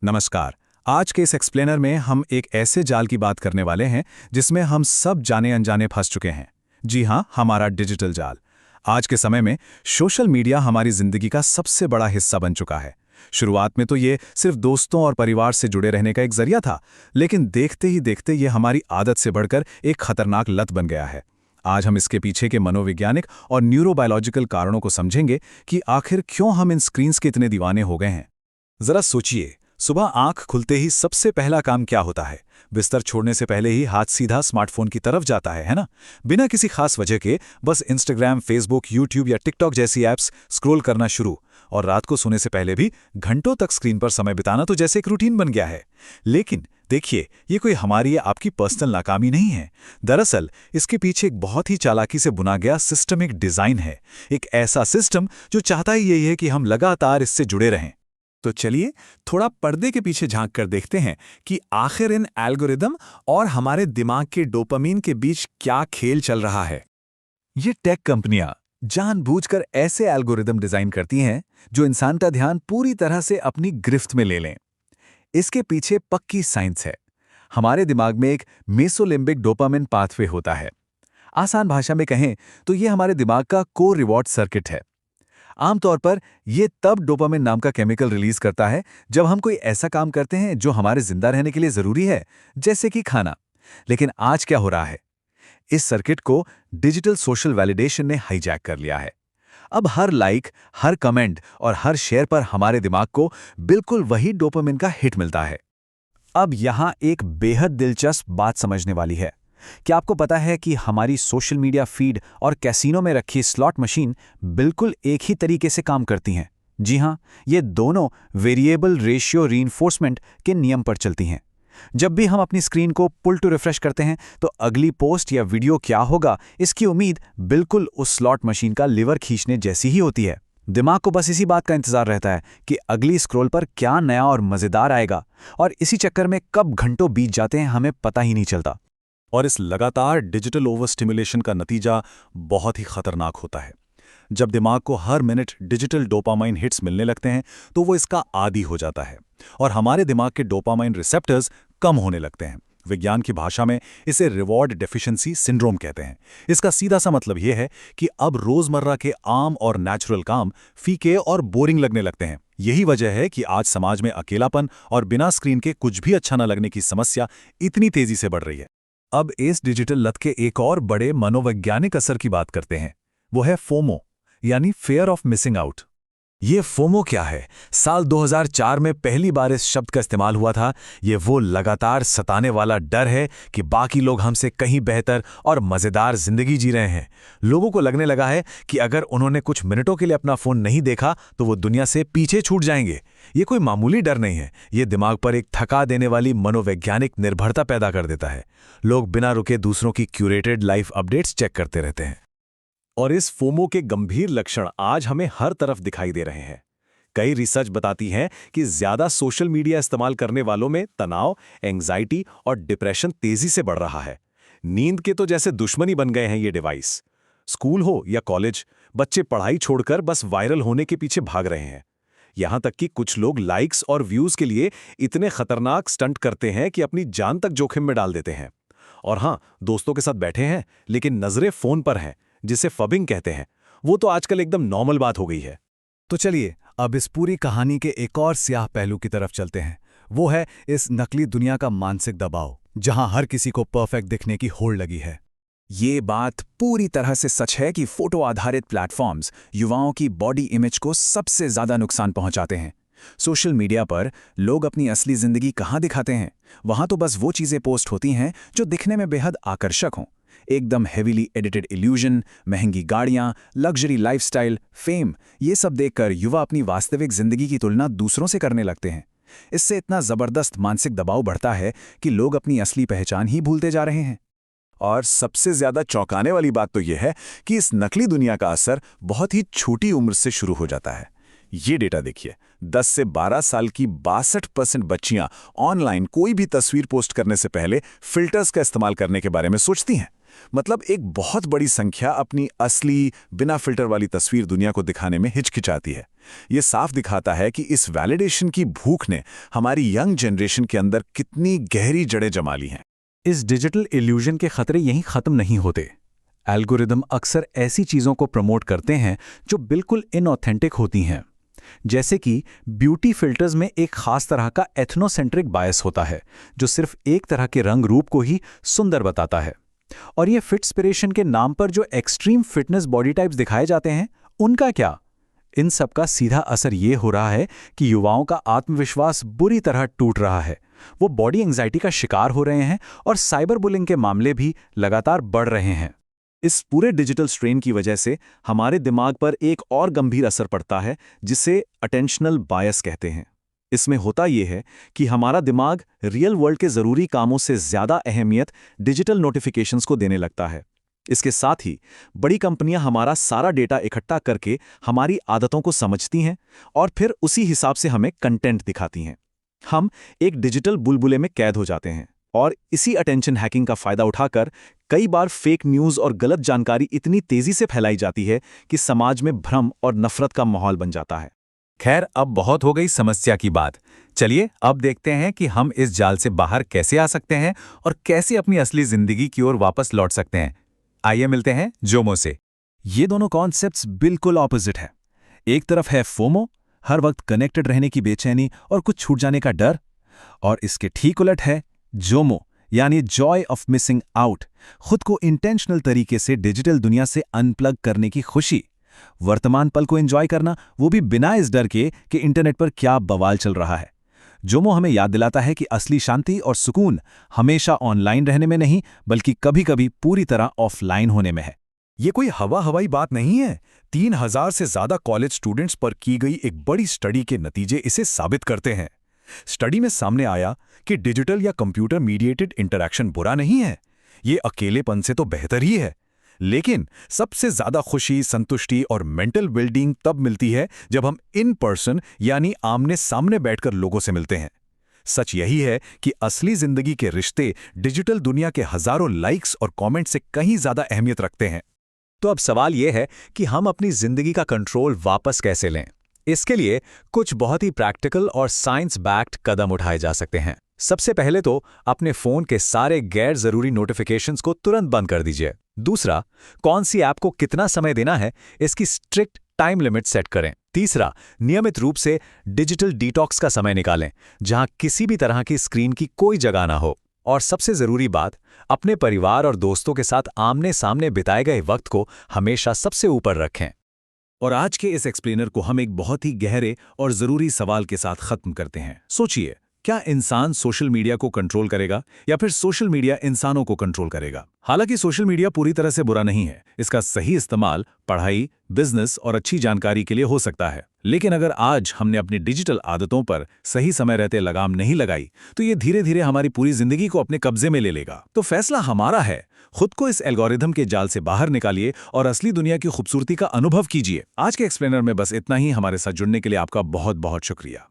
नमस्कार। आज के इस एक्सप्लेनर में हम एक ऐसे जाल की बात करने वाले हैं जिसमें हम सब जाने अनजाने फंस चुके हैं। जी हाँ, हमारा डिजिटल जाल। आज के समय में सोशल मीडिया हमारी जिंदगी का सबसे बड़ा हिस्सा बन चुका है। शुरुआत में तो ये सिर्फ दोस्तों और परिवार से जुड़े रहने का एक जरिया था, लेकिन देखते ही देखते ये हमारी आदत से बढ़कर एक खतरनाक लत बन गया है। आज हम इसके पीछे के मनोवैज्ञानिक और न्यूरोबायोलॉजिकल कारणों को समझेंगे कि आखिर क्यों हम इन स्क्रीन्स के इतने दीवाने हो गए हैं। जरा सोचिए, सुबह आंख खुलते ही सबसे पहला काम क्या होता है? बिस्तर छोड़ने से पहले ही हाथ सीधा स्मार्टफोन की तरफ जाता है ना? बिना किसी खास वजह के बस इंस्टाग्राम, फेसबुक, यूट्यूब या टिकटॉक जैसी ऐप्स स्क्रॉल करना शुरू। और रात को सोने से पहले भी घंटों तक स्क्रीन पर समय बिताना तो जैसे एक रूटीन बन गया है। लेकिन देखिए, ये कोई हमारी या आपकी पर्सनल नाकामी नहीं है। दरअसल इसके पीछे एक बहुत ही चालाकी से बुना गया सिस्टमिक डिजाइन है। एक ऐसा सिस्टम जो चाहता ही यही है कि हम लगातार इससे जुड़े रहें। तो चलिए थोड़ा पर्दे के पीछे झांक कर देखते हैं कि आखिर इन एल्गोरिदम और हमारे दिमाग के डोपामीन के बीच क्या खेल चल रहा है। ये टेक कंपनियां जानबूझकर ऐसे एल्गोरिदम डिजाइन करती हैं जो इंसान का ध्यान पूरी तरह से अपनी गिरफ्त में ले लें। इसके पीछे पक्की साइंस है। हमारे दिमाग में एक मेसोलिम्बिक डोपामिन पाथवे होता है। आसान भाषा में कहें तो ये हमारे दिमाग का कोर रिवॉर्ड सर्किट है। आमतौर पर यह तब डोपामिन नाम का केमिकल रिलीज करता है जब हम कोई ऐसा काम करते हैं जो हमारे जिंदा रहने के लिए जरूरी है, जैसे कि खाना। लेकिन आज क्या हो रहा है? इस सर्किट को डिजिटल सोशल वैलिडेशन ने हाईजैक कर लिया है। अब हर लाइक, हर कमेंट और हर शेयर पर हमारे दिमाग को बिल्कुल वही डोपामिन का हिट मिलता है। अब यहां एक बेहद दिलचस्प बात समझने वाली है। क्या आपको पता है कि हमारी सोशल मीडिया फीड और कैसीनो में रखी स्लॉट मशीन बिल्कुल एक ही तरीके से काम करती हैं? जी हां, ये दोनों वेरिएबल रेशियो रीइंफोर्समेंट के नियम पर चलती हैं। जब भी हम अपनी स्क्रीन को पुल टू रिफ्रेश करते हैं तो अगली पोस्ट या वीडियो क्या होगा, इसकी उम्मीद बिल्कुल उस स्लॉट मशीन का लिवर खींचने जैसी ही होती है। दिमाग को बस इसी बात का इंतजार रहता है कि अगली स्क्रॉल पर क्या नया और मजेदार आएगा, और इसी चक्कर में कब घंटों बीत जाते हैं हमें पता ही नहीं चलता। और इस लगातार डिजिटल ओवर स्टिमुलेशन का नतीजा बहुत ही खतरनाक होता है। जब दिमाग को हर मिनट डिजिटल डोपामाइन हिट्स मिलने लगते हैं तो वो इसका आदी हो जाता है और हमारे दिमाग के डोपामाइन रिसेप्टर्स कम होने लगते हैं। विज्ञान की भाषा में इसे रिवॉर्ड डेफिशिएंसी सिंड्रोम कहते हैं। इसका सीधा सा मतलब यह है कि अब रोजमर्रा के आम और नेचुरल काम फीके और बोरिंग लगने लगते हैं। यही वजह है कि आज समाज में अकेलापन और बिना स्क्रीन के कुछ भी अच्छा न लगने की समस्या इतनी तेजी से बढ़ रही है। अब इस डिजिटल लत के एक और बड़े मनोवैज्ञानिक असर की बात करते हैं। वो है फोमो, यानी फियर ऑफ मिसिंग आउट। ये फोमो क्या है? साल 2004 में पहली बार इस शब्द का इस्तेमाल हुआ था। ये वो लगातार सताने वाला डर है कि बाकी लोग हमसे कहीं बेहतर और मजेदार जिंदगी जी रहे हैं। लोगों को लगने लगा है कि अगर उन्होंने कुछ मिनटों के लिए अपना फोन नहीं देखा तो वो दुनिया से पीछे छूट जाएंगे। ये कोई मामूली डर नहीं है, ये दिमाग पर एक थका देने वाली मनोवैज्ञानिक निर्भरता पैदा कर देता है। लोग बिना रुके दूसरों की क्यूरेटेड लाइफ अपडेट्स चेक करते रहते हैं। और इस फोमो के गंभीर लक्षण आज हमें हर तरफ दिखाई दे रहे हैं। कई रिसर्च बताती हैं कि ज्यादा सोशल मीडिया इस्तेमाल करने वालों में तनाव, एंग्जाइटी और डिप्रेशन तेजी से बढ़ रहा है। नींद के तो जैसे दुश्मनी बन गए हैं ये डिवाइस। स्कूल हो या कॉलेज, बच्चे पढ़ाई छोड़कर बस वायरल होने के पीछे भाग रहे हैं। यहां तक कि कुछ लोग लाइक्स और व्यूज के लिए इतने खतरनाक स्टंट करते हैं कि अपनी जान तक जोखिम में डाल देते हैं। और हां, दोस्तों के साथ बैठे हैं लेकिन नजरें फोन पर हैं, जिसे फबिंग कहते हैं। वो तो आजकल एकदम नॉर्मल बात हो गई है। तो चलिए अब इस पूरी कहानी के एक और स्याह पहलू की तरफ चलते हैं। वो है इस नकली दुनिया का मानसिक दबाव, जहां हर किसी को परफेक्ट दिखने की होड़ लगी है। ये बात पूरी तरह से सच है कि फोटो आधारित प्लेटफॉर्म्स युवाओं की बॉडी इमेज को सबसे ज्यादा नुकसान पहुंचाते हैं। सोशल मीडिया पर लोग अपनी असली जिंदगी कहां दिखाते हैं? वहां तो बस वो चीजें पोस्ट होती हैं जो दिखने में बेहद आकर्षक हों। एकदम हेवीली एडिटेड इल्यूजन, महंगी गाड़ियां, लग्जरी लाइफस्टाइल, फेम, ये सब देखकर युवा अपनी वास्तविक जिंदगी की तुलना दूसरों से करने लगते हैं। इससे इतना जबरदस्त मानसिक दबाव बढ़ता है कि लोग अपनी असली पहचान ही भूलते जा रहे हैं। और सबसे ज्यादा चौंकाने वाली बात तो यह है कि इस नकली दुनिया का असर बहुत ही छोटी उम्र से शुरू हो जाता है। ये डेटा देखिए, 10 से 12 साल की 62% बच्चियां ऑनलाइन कोई भी तस्वीर पोस्ट करने से पहले फिल्टर्स का इस्तेमाल करने के बारे में सोचती हैं। मतलब एक बहुत बड़ी संख्या अपनी असली बिना फिल्टर वाली तस्वीर दुनिया को दिखाने में हिचकिचाती है। ये साफ दिखाता है कि इस वैलिडेशन की भूख ने हमारी यंग जनरेशन के अंदर कितनी गहरी जड़ें जमा ली हैं। इस डिजिटल इल्यूजन के खतरे यहीं खत्म नहीं होते। एल्गोरिदम अक्सर ऐसी चीज़ों को प्रमोट करते हैं जो बिल्कुल इनऑथेंटिक होती हैं। जैसे कि ब्यूटी फिल्टर्स में एक खास तरह का एथनोसेंट्रिक बायस होता है जो सिर्फ एक तरह के रंग रूप को ही सुंदर बताता है। और ये फिटस्पिरेशन के नाम पर जो एक्सट्रीम फिटनेस बॉडी टाइप्स दिखाए जाते हैं, उनका क्या? इन सब का सीधा असर ये हो रहा है कि युवाओं का आत्मविश्वास बुरी तरह टूट रहा है। वो बॉडी एंग्जाइटी का शिकार हो रहे हैं और साइबर बुलिंग के मामले भी लगातार बढ़ रहे हैं। इस पूरे डिजिटल स्ट्रेन की वजह से हमारे दिमाग पर एक और गंभीर असर पड़ता है जिसे अटेंशनल बायस कहते हैं। इसमें होता यह है कि हमारा दिमाग रियल वर्ल्ड के ज़रूरी कामों से ज़्यादा अहमियत डिजिटल नोटिफिकेशंस को देने लगता है। इसके साथ ही बड़ी कंपनियां हमारा सारा डेटा इकट्ठा करके हमारी आदतों को समझती हैं और फिर उसी हिसाब से हमें कंटेंट दिखाती हैं। हम एक डिजिटल बुलबुले में कैद हो जाते हैं और इसी अटेंशन हैकिंग का फ़ायदा उठाकर कई बार फेक न्यूज़ और गलत जानकारी इतनी तेज़ी से फैलाई जाती है कि समाज में भ्रम और नफ़रत का माहौल बन जाता है। खैर, अब बहुत हो गई समस्या की बात। चलिए अब देखते हैं कि हम इस जाल से बाहर कैसे आ सकते हैं और कैसे अपनी असली ज़िंदगी की ओर वापस लौट सकते हैं। आइए मिलते हैं जोमो से। ये दोनों कॉन्सेप्ट्स बिल्कुल ऑपोजिट है। एक तरफ है फोमो, हर वक्त कनेक्टेड रहने की बेचैनी और कुछ छूट जाने का डर, और इसके ठीक उलट है जोमो, यानी जॉय ऑफ मिसिंग आउट, खुद को इंटेंशनल तरीके से डिजिटल दुनिया से अनप्लग करने की खुशी, वर्तमान पल को एंजॉय करना, वो भी बिना इस डर के कि इंटरनेट पर क्या बवाल चल रहा है। जोमो हमें याद दिलाता है कि असली शांति और सुकून हमेशा ऑनलाइन रहने में नहीं, बल्कि कभी-कभी पूरी तरह ऑफलाइन होने में है। ये कोई हवाई बात नहीं है। 3000 से ज्यादा कॉलेज स्टूडेंट्स पर की गई एक बड़ी स्टडी के नतीजे इसे साबित करते हैं। स्टडी में सामने आया कि डिजिटल या कंप्यूटर मीडिएटेड इंटरैक्शन बुरा नहीं है, ये अकेलेपन से तो बेहतर ही है। लेकिन सबसे ज्यादा खुशी, संतुष्टि और मेंटल वेलबींग तब मिलती है जब हम इन पर्सन यानी आमने सामने बैठकर लोगों से मिलते हैं। सच यही है कि असली जिंदगी के रिश्ते डिजिटल दुनिया के हजारों लाइक्स और कमेंट से कहीं ज्यादा अहमियत रखते हैं। तो अब सवाल यह है कि हम अपनी जिंदगी का कंट्रोल वापस कैसे लें। इसके लिए कुछ बहुत ही प्रैक्टिकल और साइंस बैक्ड कदम उठाए जा सकते हैं। सबसे पहले तो अपने फोन के सारे गैर जरूरी नोटिफिकेशंस को तुरंत बंद कर दीजिए। दूसरा, कौन सी ऐप को कितना समय देना है, इसकी स्ट्रिक्ट टाइम लिमिट सेट करें। तीसरा, नियमित रूप से डिजिटल डिटॉक्स का समय निकालें, जहां किसी भी तरह की स्क्रीन की कोई जगह ना हो। और सबसे जरूरी बात, अपने परिवार और दोस्तों के साथ आमने सामने बिताए गए वक्त को हमेशा सबसे ऊपर रखें। और आज के इस एक्सप्लेनर को हम एक बहुत ही गहरे और जरूरी सवाल के साथ खत्म करते हैं। सोचिए, क्या इंसान सोशल मीडिया को कंट्रोल करेगा या फिर सोशल मीडिया इंसानों को कंट्रोल करेगा? हालांकि सोशल मीडिया पूरी तरह से बुरा नहीं है। इसका सही इस्तेमाल पढ़ाई, बिजनेस और अच्छी जानकारी के लिए हो सकता है। लेकिन अगर आज हमने अपनी डिजिटल आदतों पर सही समय रहते लगाम नहीं लगाई, तो ये धीरे धीरे हमारी पूरी जिंदगी को अपने कब्जे में ले लेगा। तो फैसला हमारा है। खुद को इस एल्गोरिथम के जाल से बाहर निकालिए और असली दुनिया की खूबसूरती का अनुभव कीजिए। आज के एक्सप्लेनर में बस इतना ही। हमारे साथ जुड़ने के लिए आपका बहुत बहुत शुक्रिया।